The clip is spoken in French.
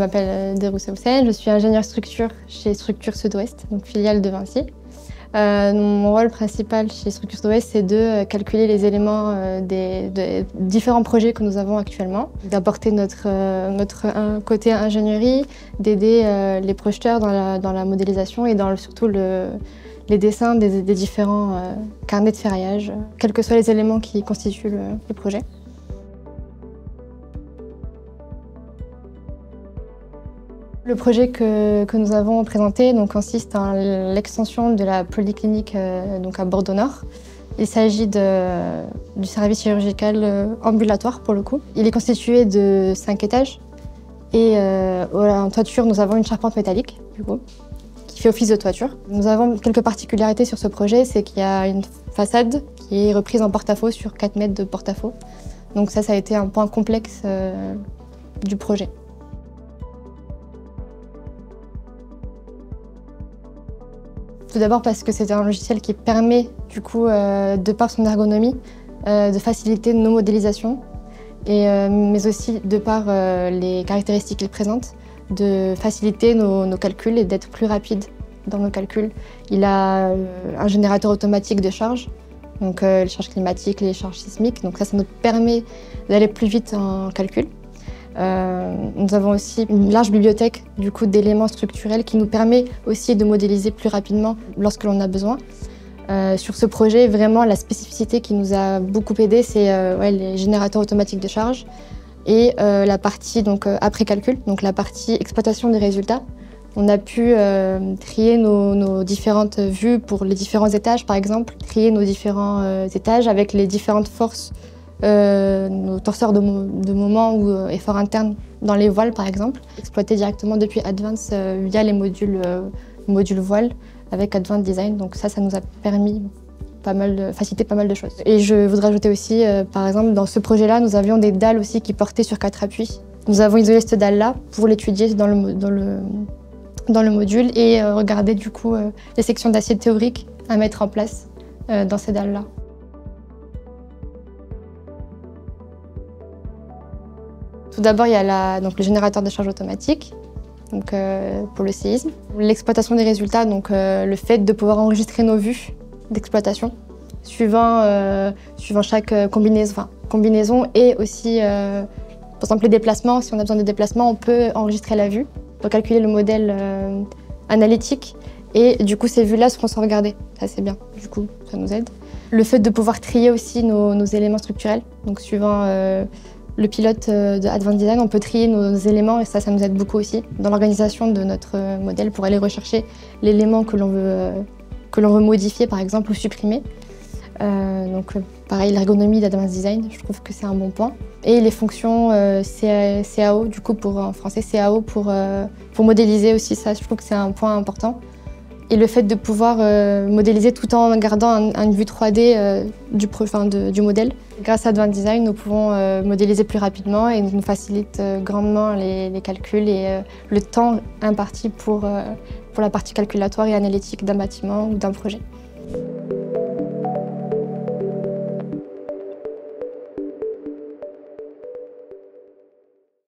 m'appelle Deroussa Houssen, je suis ingénieure structure chez Structure Sud-Ouest, donc filiale de Vinci. Mon rôle principal chez Structure Sud-Ouest, c'est de calculer les éléments des différents projets que nous avons actuellement, d'apporter notre côté ingénierie, d'aider les projeteurs dans la modélisation et surtout les dessins des différents carnets de ferraillage, quels que soient les éléments qui constituent le projet. Le projet que nous avons présenté consiste en l'extension de la polyclinique à Bordeaux-Nord. Il s'agit du service chirurgical ambulatoire pour le coup. Il est constitué de 5 étages et en toiture nous avons une charpente métallique du coup, qui fait office de toiture. Nous avons quelques particularités sur ce projet, c'est qu'il y a une façade qui est reprise en porte-à-faux sur 4 mètres de porte-à-faux. Donc ça a été un point complexe du projet. Tout d'abord parce que c'est un logiciel qui permet, du coup, de par son ergonomie, de faciliter nos modélisations, mais aussi de par les caractéristiques qu'il présente, de faciliter nos calculs et d'être plus rapide dans nos calculs. Il a un générateur automatique de charges, donc les charges climatiques, les charges sismiques, donc ça nous permet d'aller plus vite en calcul. Nous avons aussi une large bibliothèque d'éléments structurels qui nous permet aussi de modéliser plus rapidement lorsque l'on a besoin. Sur ce projet, vraiment la spécificité qui nous a beaucoup aidé, c'est les générateurs automatiques de charge et la partie après calcul, donc la partie exploitation des résultats. On a pu trier nos différentes vues pour les différents étages par exemple, trier nos différents étages avec les différentes forces, nos torseurs de moment ou efforts internes dans les voiles par exemple, exploiter directement depuis Advance via les modules voiles avec Advanced Design. Donc ça nous a permis faciliter pas mal de choses. Et je voudrais ajouter aussi, par exemple, dans ce projet-là, nous avions des dalles aussi qui portaient sur 4 appuis. Nous avons isolé cette dalle-là pour l'étudier dans le module et regarder du coup les sections d'acier théoriques à mettre en place dans ces dalles-là. Tout d'abord, il y a le générateur de charge automatique pour le séisme. L'exploitation des résultats, le fait de pouvoir enregistrer nos vues d'exploitation suivant chaque combinaison et aussi, par exemple, les déplacements. Si on a besoin de déplacements, on peut enregistrer la vue pour calculer le modèle analytique et du coup, ces vues-là seront sauvegardées. Ça, c'est bien. Du coup, ça nous aide. Le fait de pouvoir trier aussi nos éléments structurels, donc suivant le pilote de Advanced Design, on peut trier nos éléments et ça nous aide beaucoup aussi dans l'organisation de notre modèle pour aller rechercher l'élément que l'on veut modifier par exemple ou supprimer. Pareil, l'ergonomie d'Advanced Design, je trouve que c'est un bon point. Et les fonctions CAO, du coup en français CAO pour modéliser aussi, ça je trouve que c'est un point important. Et le fait de pouvoir modéliser tout en gardant une vue 3D du modèle. Grâce à Advanced Design, nous pouvons modéliser plus rapidement et nous facilite grandement les calculs et le temps imparti pour la partie calculatoire et analytique d'un bâtiment ou d'un projet.